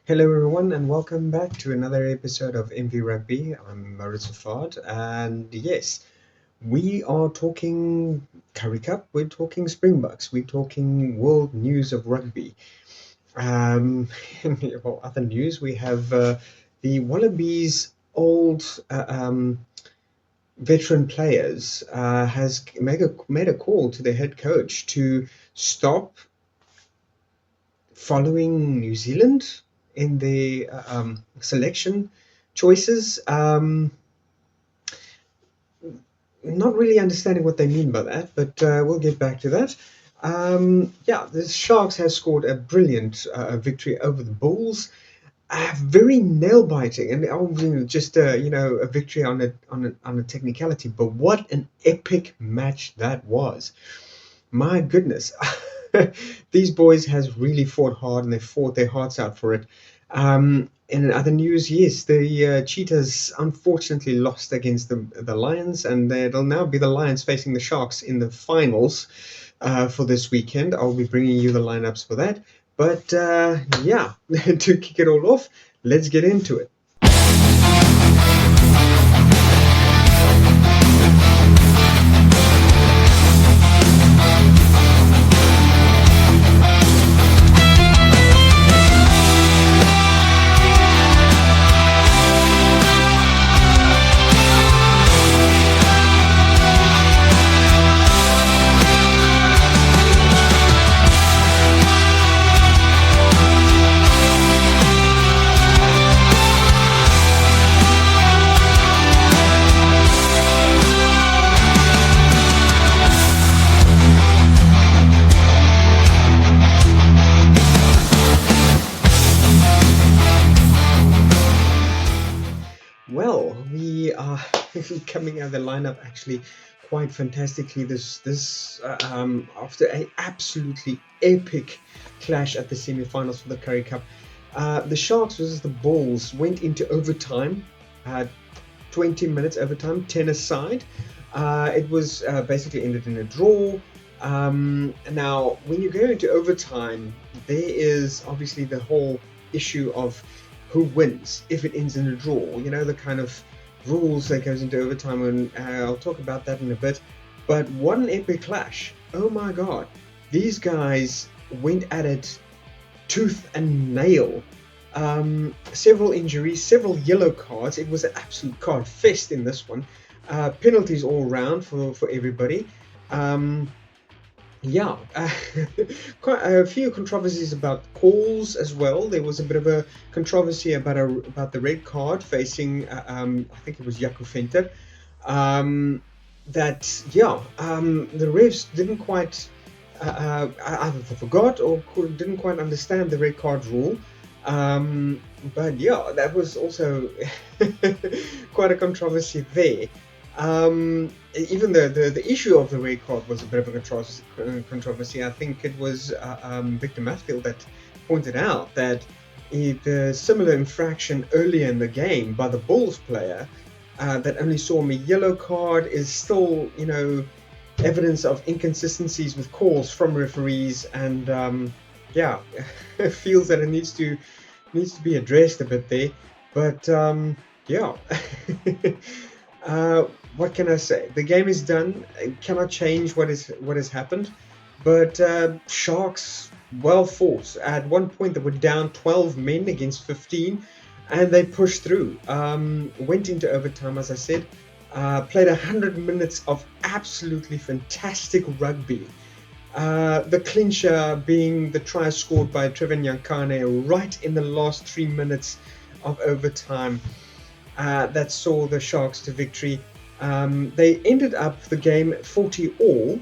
Hello, everyone, and welcome back to another episode of MVRugby. I'm Maurice Fard, and yes, we are talking Curry Cup, we're talking Springboks, we're talking world news of rugby. Well, other news, we have the Wallabies' old veteran players has made a call to their head coach to stop following New Zealand in the selection choices. Not really understanding what they mean by that, but we'll get back to that. Yeah, the Sharks has scored a brilliant victory over the Bulls. Very nail biting, and just a victory on a technicality. But what an epic match that was! My goodness, these boys has really fought hard, and they fought their hearts out for it. In other news, yes, the Cheetahs unfortunately lost against the Lions, and it'll now be the Lions facing the Sharks in the finals for this weekend. I'll be bringing you the lineups for that. But yeah, to kick it all off, let's get into it. Well, we are coming out of the lineup actually quite fantastically. This after a absolutely epic clash at the semi-finals for the Curry Cup, the Sharks versus the Bulls went into overtime. 20 minutes overtime, 10 aside. It was basically ended in a draw. Now, when you go into overtime, there is obviously the whole issue of who wins if it ends in a draw. You know, the kind of rules that goes into overtime, and I'll talk about that in a bit. But what an epic clash! Oh my God, these guys went at it tooth and nail. Several injuries, several yellow cards. It was an absolute card fest in this one. Penalties all round for everybody. Um, yeah, quite a few controversies about calls as well. There was a bit of a controversy about the red card facing, I think it was Jaco Venter. That yeah, the refs didn't quite either forgot or didn't quite understand the red card rule. But yeah, that was also quite a controversy there. Even the issue of the red card was a bit of a controversy. I think it was Victor Matfield that pointed out that the similar infraction earlier in the game by the Bulls player that only saw him a yellow card is still, evidence of inconsistencies with calls from referees, and yeah, feels that it needs to be addressed a bit there. But yeah. What can I say? The game is done. I cannot change what has happened. But Sharks, well fought. At one point, they were down 12 men against 15, and they pushed through. Went into overtime, as I said. Played 100 minutes of absolutely fantastic rugby. The clincher being the try scored by Trevor Nyankane right in the last 3 minutes of overtime. That saw the Sharks to victory. They ended up the game 40 all,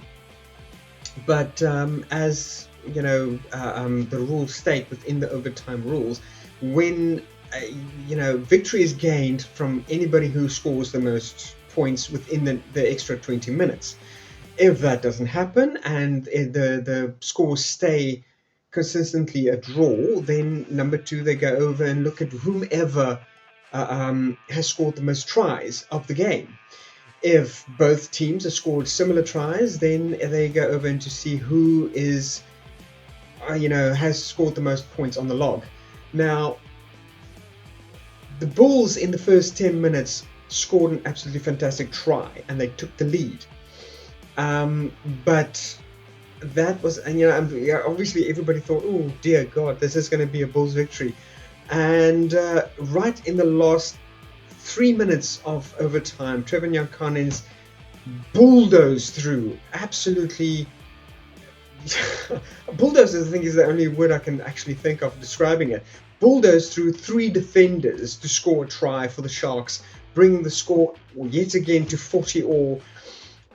but as you know, the rules state within the overtime rules, when victory is gained from anybody who scores the most points within the extra 20 minutes. If that doesn't happen and the scores stay consistently a draw, then number two, they go over and look at whomever has scored the most tries of the game. If both teams have scored similar tries, then they go over and to see who is, has scored the most points on the log. Now, The Bulls in the first 10 minutes scored an absolutely fantastic try, and they took the lead. But that was, and obviously everybody thought, oh dear God, this is going to be a Bulls victory. And right in the last 3 minutes of overtime, Trevor Nyankanen's bulldozed through, absolutely bulldoze, I think, is the only word I can actually think of describing it. Bulldozed through 3 defenders to score a try for the Sharks, bringing the score yet again to 40-all.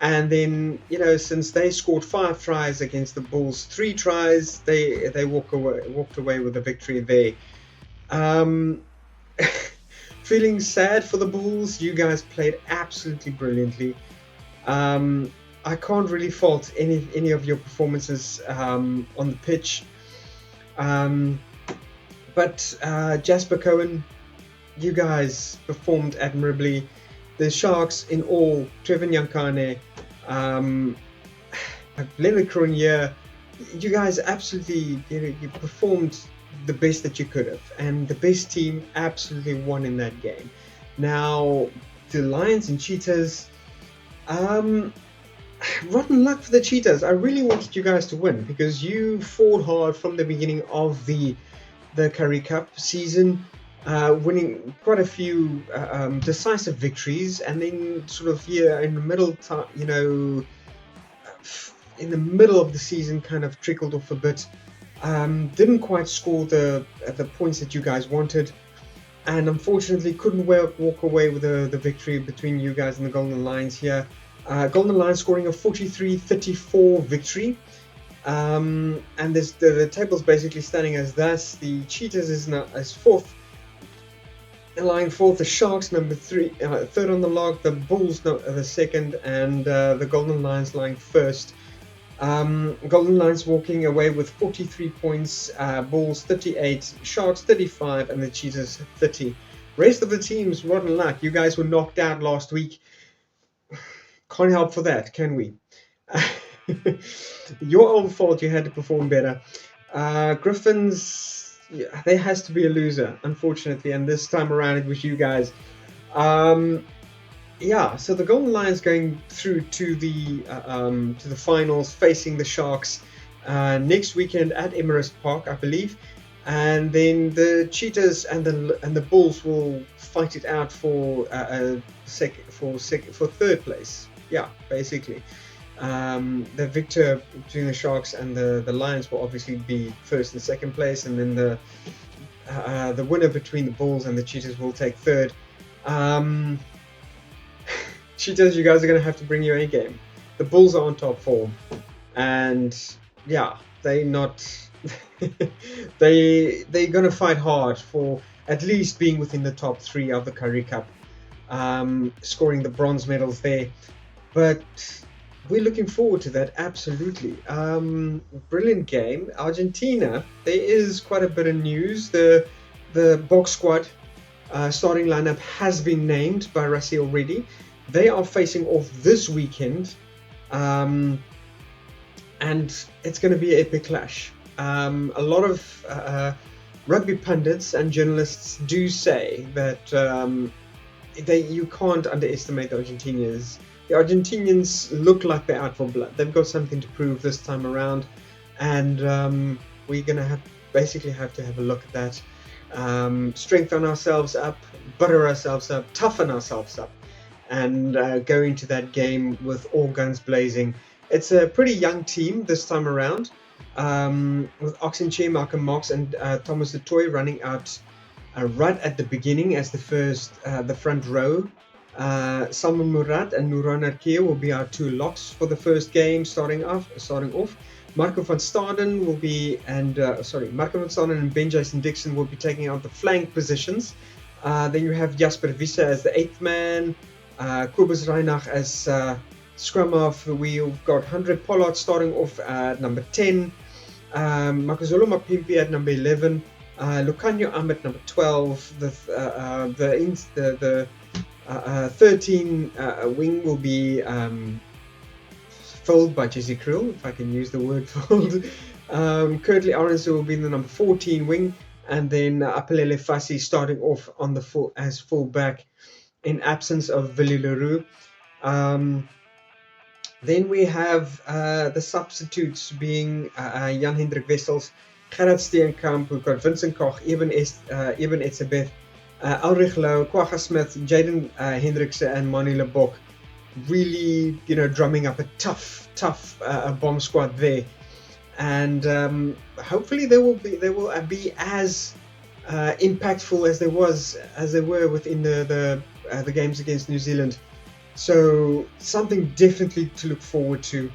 And then, since they scored 5 tries against the Bulls, 3 tries, they walked away with a victory there. Feeling sad for the Bulls. You guys played absolutely brilliantly. I can't really fault any of your performances on the pitch. But Jasper Cohen, you guys performed admirably. The Sharks in all, Trevor Nyankane, Leonard Cronje, you guys absolutely, you performed the best that you could have, and the best team absolutely won in that game. Now, the Lions and Cheetahs, rotten luck for the Cheetahs. I really wanted you guys to win because you fought hard from the beginning of the Currie Cup season, winning quite a few decisive victories, and then sort of in the middle, in the middle of the season, kind of trickled off a bit. Didn't quite score the points that you guys wanted, and unfortunately couldn't walk away with the victory between you guys and the Golden Lions here. Golden Lions scoring a 43-34 victory. And the table's basically standing as thus. The Cheetahs is now as fourth, lying fourth. The Sharks number 3, third on the log. The Bulls the second, and the Golden Lions lying first. Golden Lions walking away with 43 points, Bulls 38, Sharks 35, and the Cheetahs 30. Rest of the teams, rotten luck. You guys were knocked out last week. Can't help for that, can we? Your own fault. You had to perform better. Griffins, there has to be a loser, unfortunately, and this time around it was you guys. So the Golden Lions going through to the finals, facing the Sharks next weekend at Emirates Park, I believe, and then the Cheetahs and the Bulls will fight it out for third place. Yeah, basically. The victor between the Sharks and the Lions will obviously be first and second place, and then the winner between the Bulls and the Cheetahs will take third. Cheetahs, you guys are going to have to bring your A game. The Bulls are on top form, and they're going to fight hard for at least being within the top 3 of the Currie Cup, scoring the bronze medals there. But we're looking forward to that, absolutely. Brilliant game. Argentina, there is quite a bit of news. The box squad starting lineup has been named by Rassi already. They are facing off this weekend, and it's going to be an epic clash. A lot of rugby pundits and journalists do say that you can't underestimate the Argentinians. The Argentinians look like they're out for blood. They've got something to prove this time around, and we're going to have to have a look at that. Strengthen ourselves up, butter ourselves up, toughen ourselves up, and go into that game with all guns blazing. It's a pretty young team this time around, with Oxenchair, Malcolm Marx, and Thomas du Toit running out right at the beginning as the front row. Salman Murad and Nuran Arkeer will be our 2 locks for the first game starting off. Marco van Staden and Ben Jason Dixon will be taking out the flank positions. Then you have Jasper Wiese as the 8th man, Kobus Reinach as scrum half. We've got 100 Pollard starting off at number 10, Makazolo Mapimpi at number 11, Lucanio Am at number 12. The 13 wing will be filled by Jesse Krill, if I can use the word filled. Curtly Aronson will be in the number 14 wing, and then Apelele Fassi starting off on the as fullback in absence of Willie Leroux. Then we have the substitutes being Jan Hendrik Wessels, Gerard Steenkamp, we've got Vincent Koch, Eben Etzebeth, Ulrich Louw, Kwagga Smith, Jaden Hendrikse, and Manu Lebok. Really, drumming up a tough bomb squad there, and hopefully they will be as impactful as they were within the games against New Zealand. So something definitely to look forward to.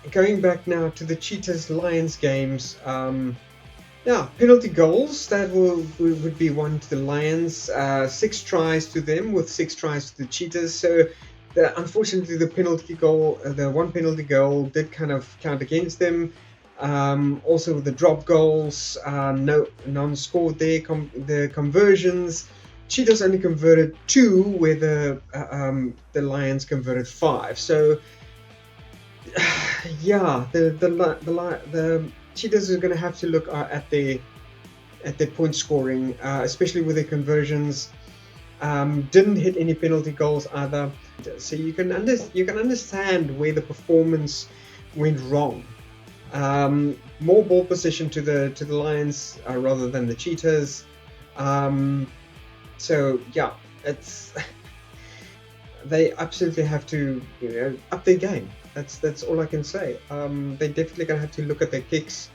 Going back now to the Cheetahs Lions games. Penalty goals, that would be one to the Lions, 6 tries to them with 6 tries to the Cheetahs. So unfortunately the one penalty goal did kind of count against them. Also the drop goals, none scored there. The conversions, Cheetahs only converted 2, where the Lions converted 5. So the Cheetahs are going to have to look at their point scoring, especially with their conversions. Didn't hit any penalty goals either, so you can understand where the performance went wrong. More ball possession to the Lions rather than the Cheetahs. So yeah, it's they absolutely have to up their game. That's all I can say. They're definitely gonna have to look at their kicks,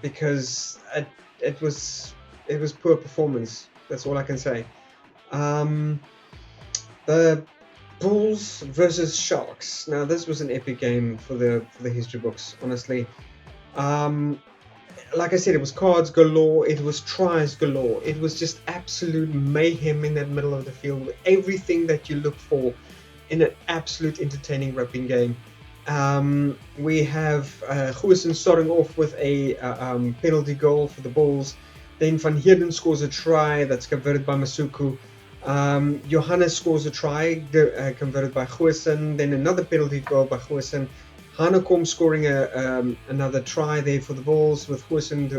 because it was poor performance. That's all I can say. The Bulls versus Sharks. Now this was an epic game for the history books, honestly. Like I said, it was cards galore, it was tries galore, it was just absolute mayhem in that middle of the field, with everything that you look for in an absolute entertaining rugby game. We have Goosen starting off with a penalty goal for the Bulls. Then Van Heerden scores a try that's converted by Masuku. Johannes scores a try converted by Goosen. Then another penalty goal by Goosen. Hanekom scoring another try there for the Bulls, with Goosen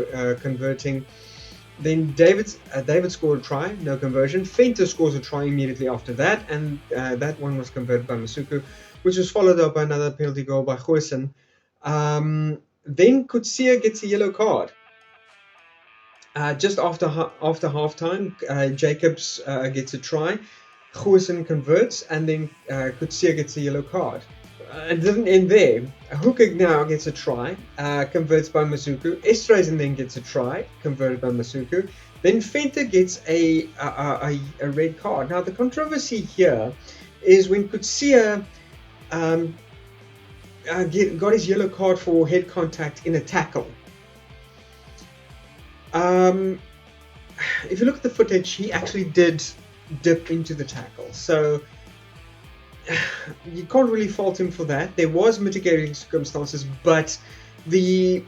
converting. Then David scored a try, no conversion. Venter scores a try immediately after that, and that one was converted by Masuku, which was followed up by another penalty goal by Goosen. Then Kutsia gets a yellow card. Just after halftime, Jacobs gets a try. Goosen converts, and then Kutsia gets a yellow card. It doesn't end there. Hooker now gets a try, converts by Masuku. Esterhuizen then gets a try, converted by Masuku. Then Venter gets a red card. Now the controversy here is when Kutsia got his yellow card for head contact in a tackle. If you look at the footage, he actually did dip into the tackle. So you can't really fault him for that. There was mitigating circumstances, but the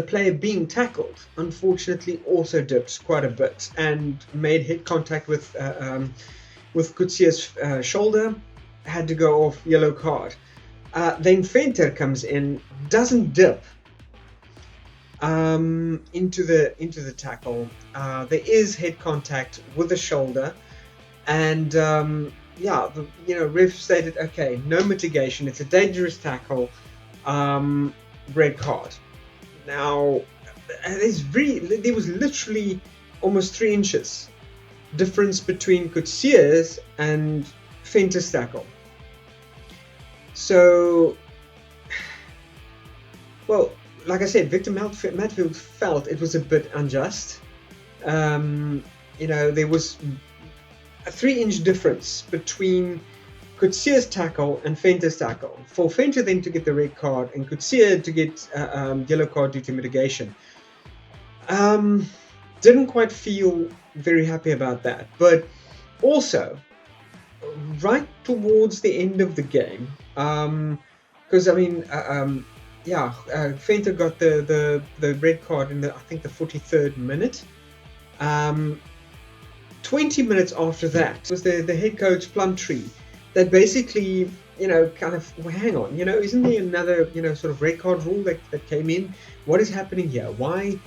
player being tackled unfortunately also dipped quite a bit and made head contact with Kutsia's shoulder, had to go off, yellow card. Then Venter comes in, doesn't dip into the tackle. There is head contact with the shoulder, and ref stated, okay, no mitigation, it's a dangerous tackle, red card. Now, there was literally almost 3 inches difference between Kutsia's and Venter's tackle. So, well, like I said, Victor Matfield felt it was a bit unjust. There was a 3-inch difference between Kutsia's tackle and Venter's tackle. For Venter then to get the red card and Kutsia to get yellow card due to mitigation. Didn't quite feel very happy about that. But also, right towards the end of the game, because Venter got the red card in I think the 43rd minute. 20 minutes after that was the head coach Plumtree that basically kind of, well, hang on, isn't there another, sort of red card rule that came in? What is happening here? Why?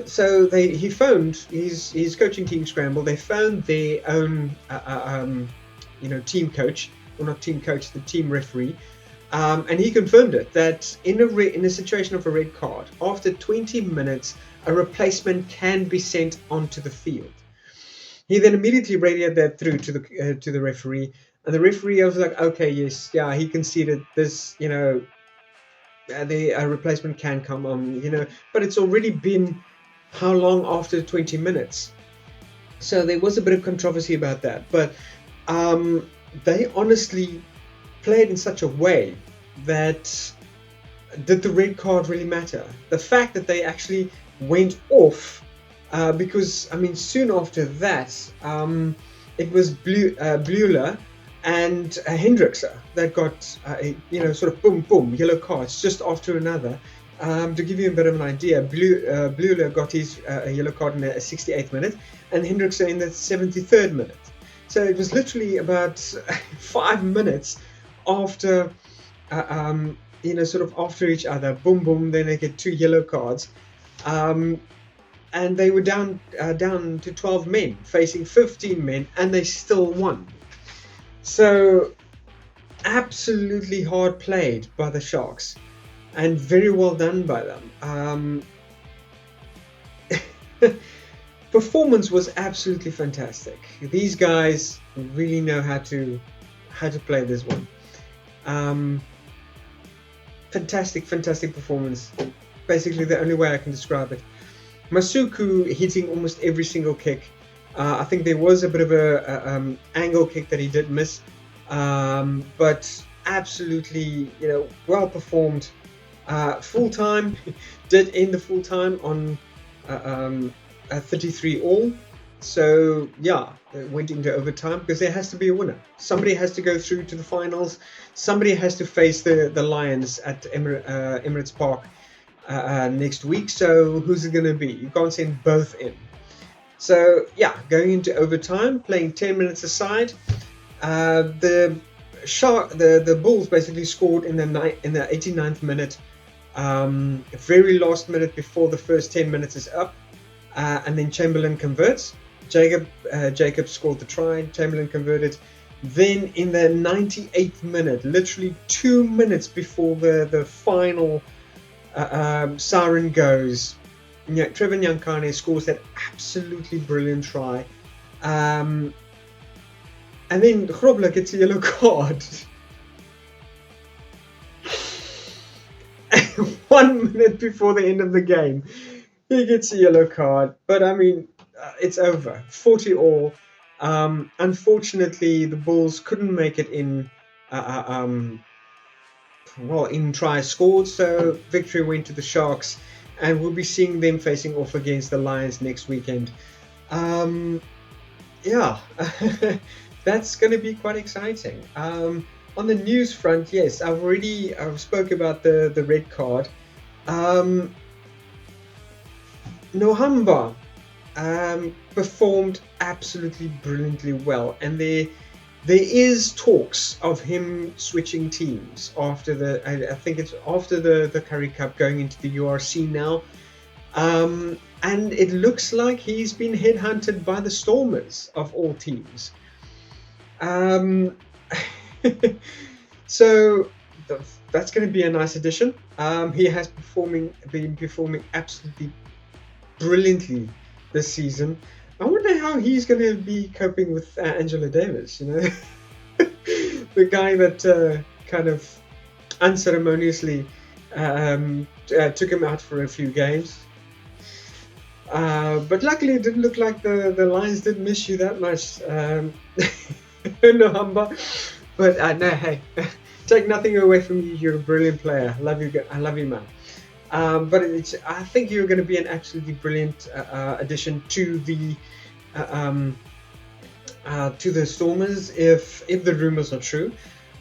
So he phoned his coaching team scramble. They phoned their own, team coach, or not team coach, the team referee, and he confirmed it that in a situation of a red card, after 20 minutes, a replacement can be sent onto the field. He then immediately radioed that through to the referee, and the referee was like, okay, yes, yeah, he conceded this, a replacement can come on, but it's already been how long after 20 minutes? So there was a bit of controversy about that, but they honestly played in such a way that did the red card really matter? The fact that they actually went off, because soon after that, it was Bleuler and Hendrickse that got sort of boom boom yellow cards just after another. To give you a bit of an idea, Bleuler got his yellow card in the 68th minute, and Hendrickse in the 73rd minute. So it was literally about 5 minutes after, sort of after each other, boom boom. Then they get 2 yellow cards, and they were down to 12 men facing 15 men, and they still won. So absolutely hard played by the Sharks, and very well done by them. Performance was absolutely fantastic. These guys really know how to play this one. Fantastic performance. Basically the only way I can describe it. Masuku hitting almost every single kick. I think there was a bit of a angle kick that he did miss, but absolutely, well performed. Full time did end the full time on 33 all. So yeah, it went into overtime because there has to be a winner. Somebody has to go through to the finals. Somebody has to face the Lions at Emirates Park next week. So who's it going to be? You can't send both in. So yeah, going into overtime, playing 10 minutes aside, the Bulls basically scored in the 89th minute, very last minute before the first 10 minutes is up, and then Chamberlain converts. Jacob scored the try. Chamberlain converted. Then in the 98th minute, literally 2 minutes before the final siren goes, Trevor Nyankane scores that absolutely brilliant try. And then Grobler gets a yellow card. 1 minute before the end of the game, he gets a yellow card. But it's over. 40 all. Unfortunately, the Bulls couldn't make it in tries scored, so victory went to the Sharks, and we'll be seeing them facing off against the Lions next weekend. That's going to be quite exciting. On the news front, yes, I've spoke about the red card. Nohamba performed absolutely brilliantly well, and there is talks of him switching teams after I think it's after the Currie Cup, going into the URC now, and it looks like he's been headhunted by the Stormers of all teams. So that's going to be a nice addition. He has been performing absolutely brilliantly this season. I wonder how he's going to be coping with Angela Davis, the guy that kind of unceremoniously took him out for a few games. But luckily it didn't look like the Lions did miss you that much, Nohamba. But no, hey, take nothing away from you. You're a brilliant player. I love you, man. But I think you're going to be an absolutely brilliant addition to the Stormers if the rumors are true.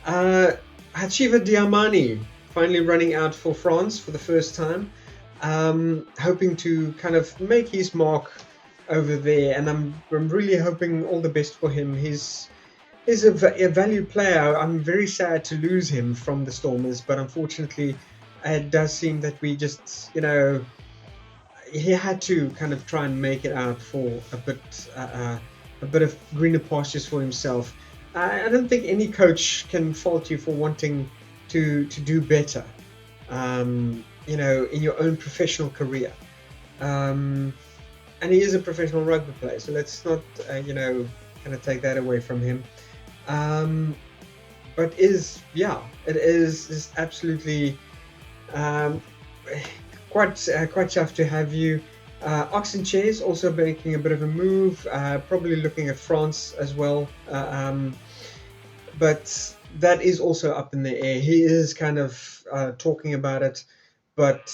Hachiva Diamani finally running out for France for the first time, hoping to kind of make his mark over there, and I'm really hoping all the best for him. is a valued player. I'm very sad to lose him from the Stormers, but unfortunately, it does seem that we just, he had to kind of try and make it out for a bit of greener pastures for himself. I don't think any coach can fault you for wanting to do better, in your own professional career. Um, and he is a professional rugby player, so let's not, kind of take that away from him. Um, but it is absolutely um, quite tough to have you. Oxen Chairs also making a bit of a move, probably looking at France as well. But that is also up in the air. He is kind of talking about it, but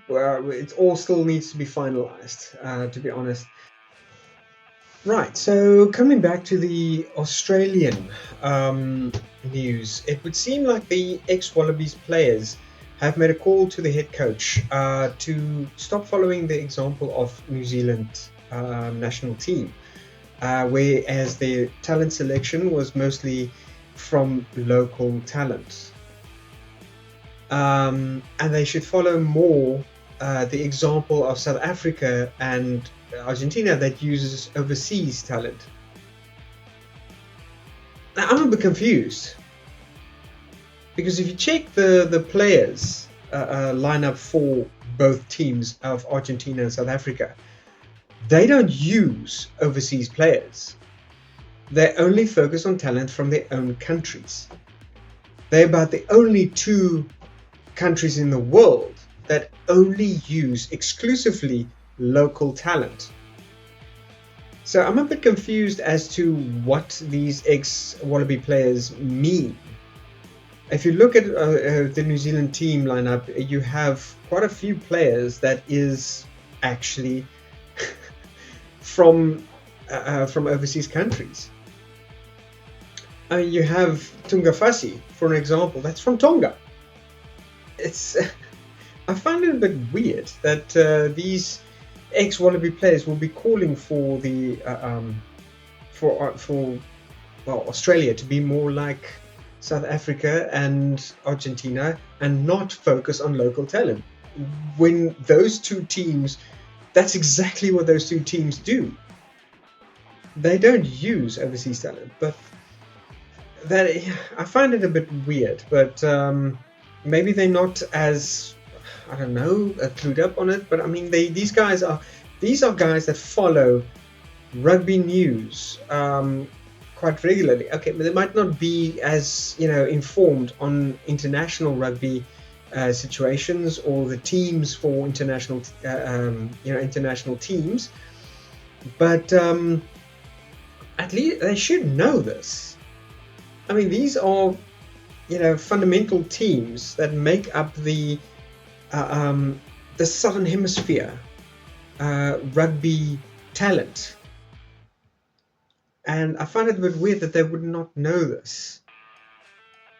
it all still needs to be finalized, to be honest. Right, so coming back to the Australian news, it would seem like the ex-Wallabies players have made a call to the head coach to stop following the example of New Zealand national team, whereas their talent selection was mostly from local talent. And they should follow more the example of South Africa and Argentina that uses overseas talent. Now, I'm a bit confused because if you check the players lineup for both teams of Argentina and South Africa, they don't use overseas players. They only focus on talent from their own countries. They're about the only two countries in the world that only use exclusively local talent. So I'm a bit confused as to what these ex-Wallaby players mean. If you look at the New Zealand team lineup, you have quite a few players that is actually from overseas countries. You have Tungafasi, for an example, that's from Tonga. It's I find it a bit weird that these ex-Wallaby players will be calling for the Australia to be more like South Africa and Argentina and not focus on local talent. When those two teams, that's exactly what those two teams do. They don't use overseas talent, but that I find it a bit weird. But maybe they're not as, I don't know, clued up on it. But I mean, these guys are guys that follow rugby news quite regularly. Okay, but they might not be as informed on international rugby situations or the teams for international international teams, but at least they should know this. I mean, these are fundamental teams that make up the Southern Hemisphere rugby talent. And I find it a bit weird that they would not know this.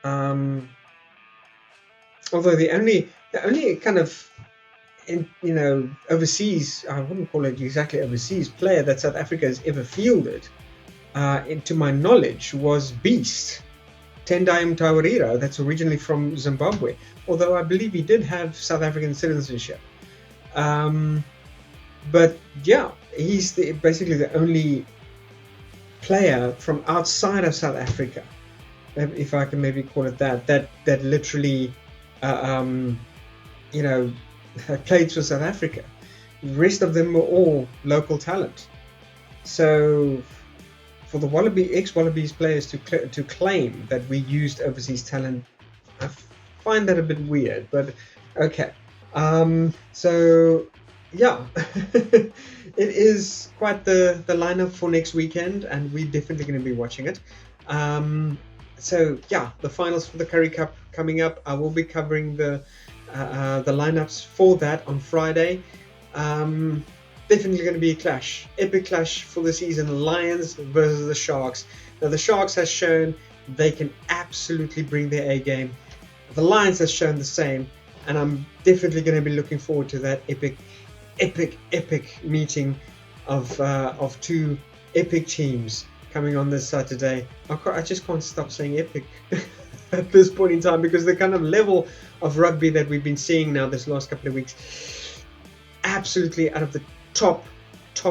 Although the only kind of overseas, I wouldn't call it exactly overseas, player that South Africa has ever fielded, to my knowledge, was Beast Tendai Mtawarira, that's originally from Zimbabwe, although I believe he did have South African citizenship. But yeah, he's basically the only player from outside of South Africa, if I can maybe call it that literally played for South Africa. The rest of them were all local talent. So for the ex-Wallabies players to claim that we used overseas talent, I find that a bit weird, but okay. So yeah, it is quite the lineup for next weekend, and we're definitely going to be watching it. So yeah, the finals for the Currie Cup coming up. I will be covering the lineups for that on Friday. Definitely going to be a clash, epic clash for the season. Lions versus the Sharks. Now the Sharks has shown they can absolutely bring their A game. The Lions has shown the same, and I'm definitely going to be looking forward to that epic meeting of two epic teams. coming on this Saturday. I just can't stop saying epic at this point in time, because the kind of level of rugby that we've been seeing now this last couple of weeks, absolutely out of the top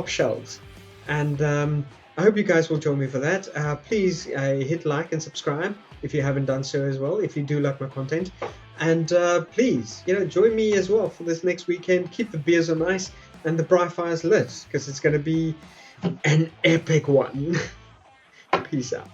shelves. And I hope you guys will join me for that. Please hit like and subscribe if you haven't done so as well, if you do like my content. And please, join me as well for this next weekend. Keep the beers on ice and the braai fires lit, because it's going to be an epic one. Peace out.